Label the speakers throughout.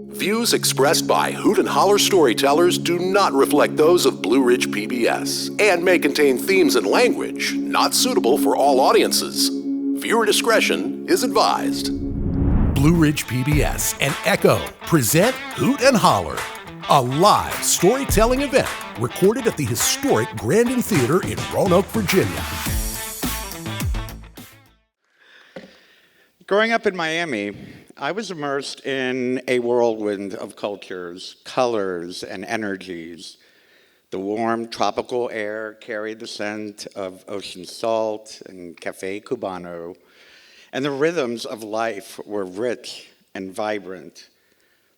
Speaker 1: Views expressed by Hoot and Holler storytellers do not reflect those of Blue Ridge PBS and may contain themes and language not suitable for all audiences. Viewer discretion is advised. Blue Ridge PBS and Echo present Hoot and Holler, a live storytelling event recorded at the historic Grandin Theatre in Roanoke, Virginia.
Speaker 2: Growing up in Miami, I was immersed in a whirlwind of cultures, colors, and energies. The warm tropical air carried the scent of ocean salt and cafe cubano, and the rhythms of life were rich and vibrant.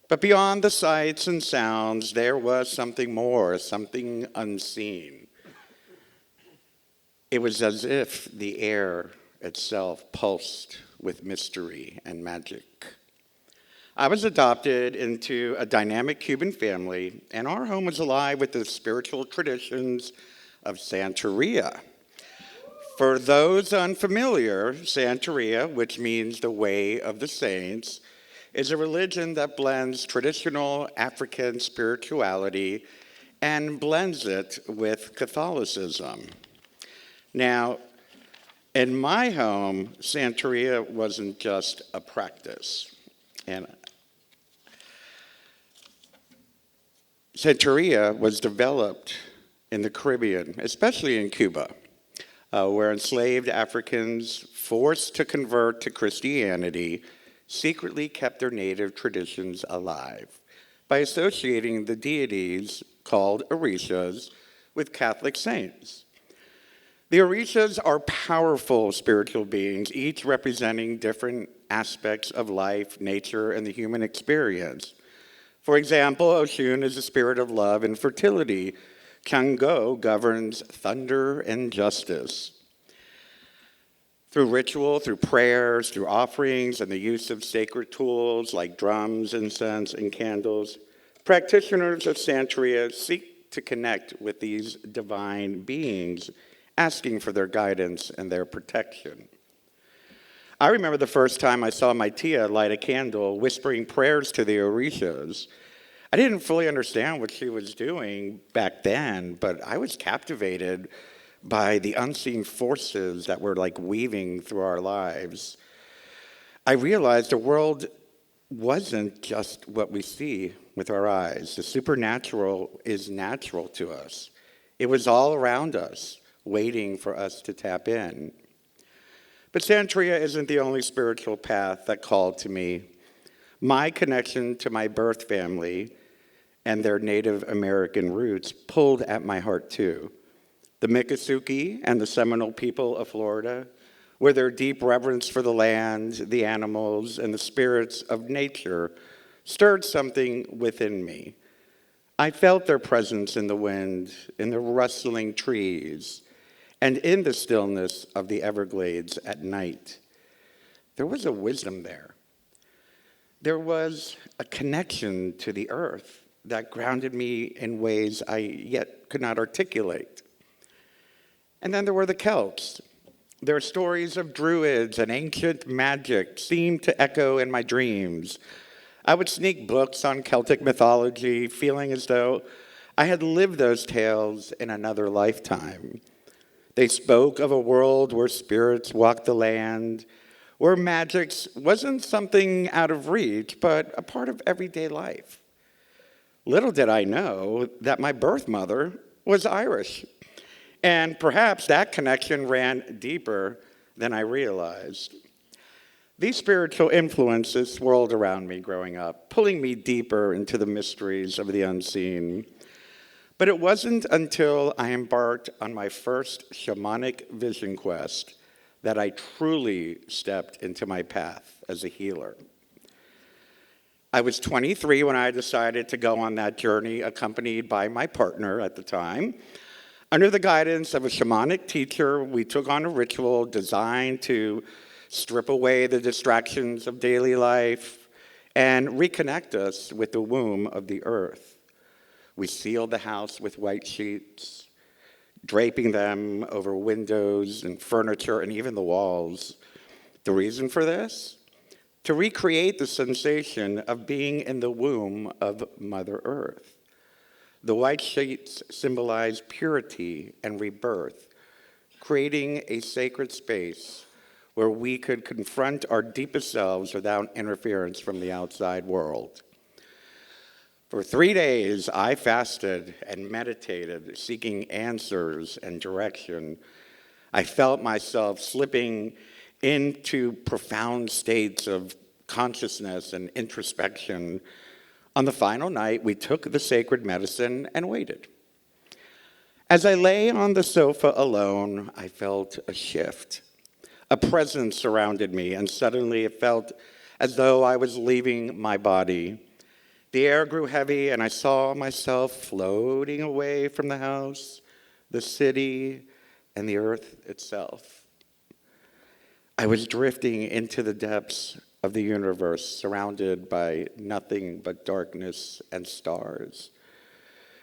Speaker 2: But beyond the sights and sounds, there was something more, something unseen. It was as if the air itself pulsed with mystery and magic. I was adopted into a dynamic Cuban family, and our home was alive with the spiritual traditions of Santeria. For those unfamiliar, Santeria, which means the way of the saints, is a religion that blends traditional African spirituality and blends it with Catholicism. Now, in my home, Santeria wasn't just a practice. And Santeria was developed in the Caribbean, especially in Cuba, where enslaved Africans forced to convert to Christianity secretly kept their native traditions alive by associating the deities called orishas with Catholic saints. The orishas are powerful spiritual beings, each representing different aspects of life, nature, and the human experience. For example, Oshun is the spirit of love and fertility. Kango governs thunder and justice. Through ritual, through prayers, through offerings, and the use of sacred tools like drums, incense, and candles, practitioners of Santeria seek to connect with these divine beings, asking for their guidance and their protection. I remember the first time I saw my tia light a candle, whispering prayers to the orishas. I didn't fully understand what she was doing back then, but I was captivated by the unseen forces that were like weaving through our lives. I realized the world wasn't just what we see with our eyes. The supernatural is natural to us. It was all around us, waiting for us to tap in. But Santeria isn't the only spiritual path that called to me. My connection to my birth family and their Native American roots pulled at my heart too. The Miccosukee and the Seminole people of Florida, with their deep reverence for the land, the animals, and the spirits of nature, stirred something within me. I felt their presence in the wind, in the rustling trees, and in the stillness of the Everglades at night. There was a wisdom there. There was a connection to the earth that grounded me in ways I yet could not articulate. And then there were the Celts. Their stories of druids and ancient magic seemed to echo in my dreams. I would sneak books on Celtic mythology, feeling as though I had lived those tales in another lifetime. They spoke of a world where spirits walked the land, where magic wasn't something out of reach, but a part of everyday life. Little did I know that my birth mother was Irish, and perhaps that connection ran deeper than I realized. These spiritual influences swirled around me growing up, pulling me deeper into the mysteries of the unseen. But it wasn't until I embarked on my first shamanic vision quest that I truly stepped into my path as a healer. I was 23 when I decided to go on that journey, accompanied by my partner at the time. Under the guidance of a shamanic teacher, we took on a ritual designed to strip away the distractions of daily life and reconnect us with the womb of the earth. We sealed the house with white sheets, draping them over windows and furniture and even the walls. The reason for this? to recreate the sensation of being in the womb of Mother Earth. The white sheets symbolize purity and rebirth, creating a sacred space where we could confront our deepest selves without interference from the outside world. For 3 days, I fasted and meditated, seeking answers and direction. I felt myself slipping into profound states of consciousness and introspection. On the final night, we took the sacred medicine and waited. As I lay on the sofa alone, I felt a shift. A presence surrounded me, and suddenly it felt as though I was leaving my body. The air grew heavy, and I saw myself floating away from the house, the city, and the earth itself. I was drifting into the depths of the universe, surrounded by nothing but darkness and stars.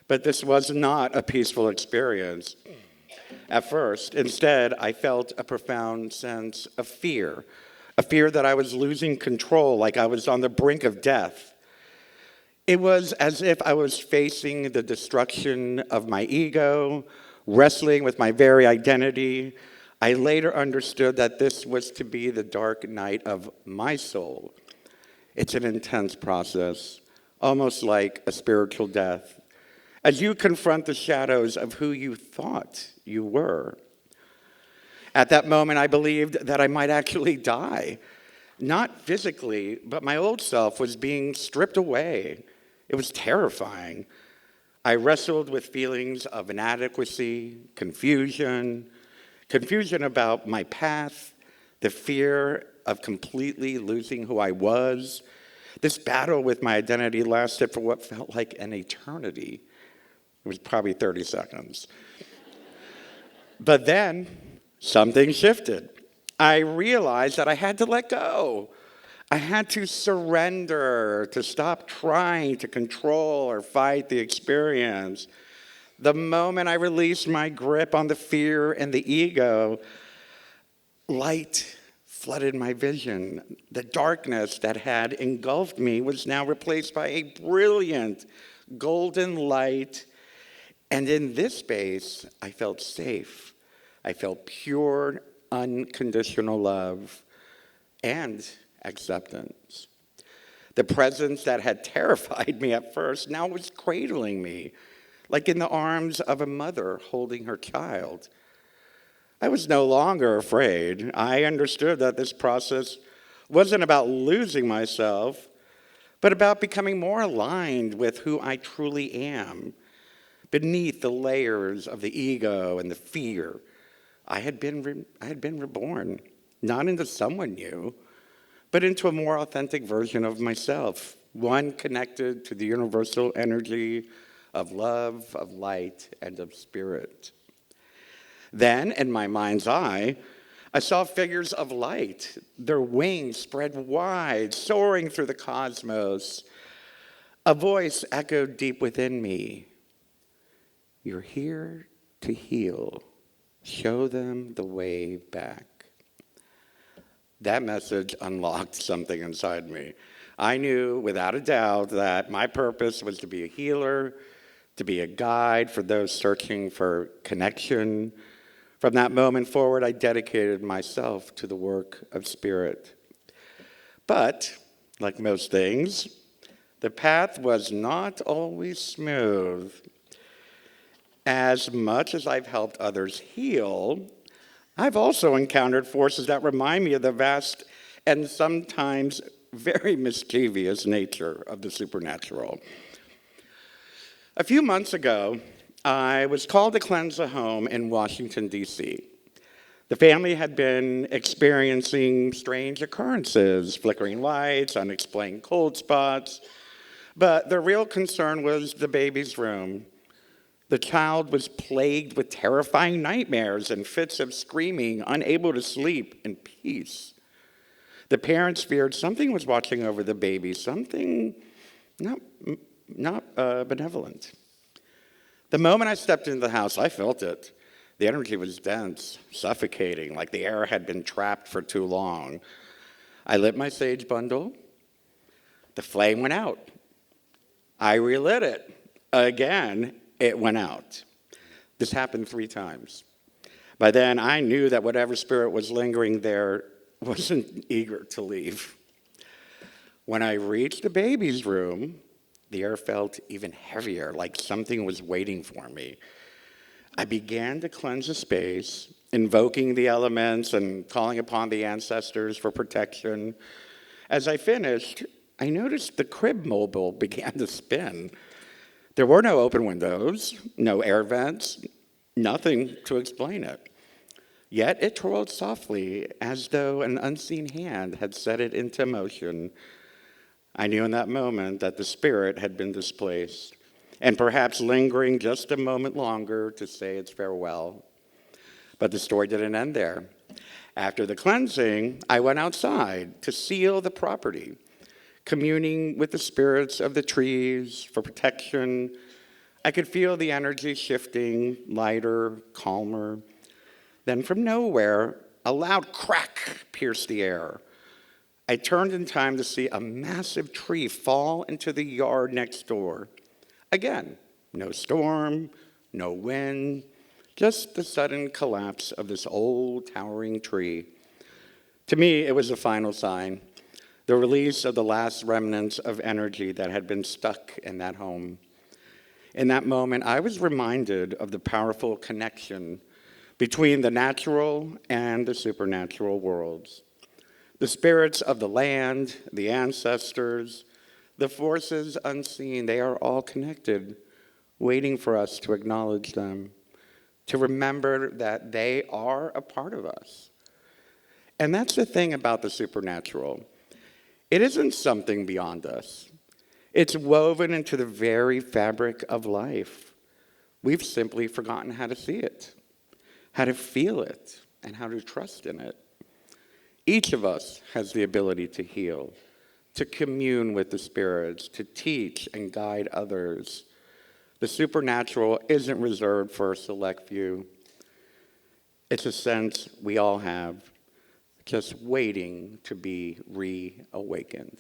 Speaker 2: But this was not a peaceful experience at first. Instead, I felt a profound sense of fear, a fear that I was losing control, like I was on the brink of death. It was as if I was facing the destruction of my ego, wrestling with my very identity. I later understood that this was to be the dark night of my soul. It's an intense process, almost like a spiritual death, as you confront the shadows of who you thought you were. At that moment, I believed that I might actually die. Not physically, but my old self was being stripped away. It was terrifying. I wrestled with feelings of inadequacy, confusion about my path, the fear of completely losing who I was. This battle with my identity lasted for what felt like an eternity. It was probably 30 seconds. But then something shifted. I realized that I had to let go. I had to surrender, to stop trying to control or fight the experience. The moment I released my grip on the fear and the ego, light flooded my vision. The darkness that had engulfed me was now replaced by a brilliant golden light. And in this space, I felt safe. I felt pure, unconditional love and acceptance. The presence that had terrified me at first now was cradling me, like in the arms of a mother holding her child. I was no longer afraid. I understood that this process wasn't about losing myself, but about becoming more aligned with who I truly am, beneath the layers of the ego and the fear. I had been reborn, not into someone new, but into a more authentic version of myself, one connected to the universal energy of love, of light, and of spirit. Then, in my mind's eye, I saw figures of light, their wings spread wide, soaring through the cosmos. A voice echoed deep within me. You're here to heal. Show them the way back. That message unlocked something inside me. I knew without a doubt that my purpose was to be a healer, to be a guide for those searching for connection. From that moment forward, I dedicated myself to the work of spirit. But, like most things, the path was not always smooth. As much as I've helped others heal, I've also encountered forces that remind me of the vast and sometimes very mischievous nature of the supernatural. A few months ago, I was called to cleanse a home in Washington, D.C. The family had been experiencing strange occurrences, flickering lights, unexplained cold spots, but their real concern was the baby's room. The child was plagued with terrifying nightmares and fits of screaming, unable to sleep in peace. The parents feared something was watching over the baby, something not benevolent. The moment I stepped into the house, I felt it. The energy was dense, suffocating, like the air had been trapped for too long. I lit my sage bundle. The flame went out. I relit it. Again, it went out. This happened 3 times. By then, I knew that whatever spirit was lingering there wasn't eager to leave. When I reached the baby's room, the air felt even heavier, like something was waiting for me. I began to cleanse the space, invoking the elements and calling upon the ancestors for protection. As I finished, I noticed the crib mobile began to spin. There were no open windows, no air vents, nothing to explain it. Yet it twirled softly as though an unseen hand had set it into motion. I knew in that moment that the spirit had been displaced, and perhaps lingering just a moment longer to say its farewell. But the story didn't end there. After the cleansing, I went outside to seal the property, communing with the spirits of the trees for protection. I could feel the energy shifting, lighter, calmer. Then from nowhere, a loud crack pierced the air. I turned in time to see a massive tree fall into the yard next door. Again, no storm, no wind, just the sudden collapse of this old towering tree. To me, it was the final sign, the release of the last remnants of energy that had been stuck in that home. In that moment, I was reminded of the powerful connection between the natural and the supernatural worlds. The spirits of the land, the ancestors, the forces unseen, they are all connected, waiting for us to acknowledge them, to remember that they are a part of us. And that's the thing about the supernatural. It isn't something beyond us. It's woven into the very fabric of life. We've simply forgotten how to see it, how to feel it, and how to trust in it. Each of us has the ability to heal, to commune with the spirits, to teach and guide others. The supernatural isn't reserved for a select few. It's a sense we all have, just waiting to be reawakened.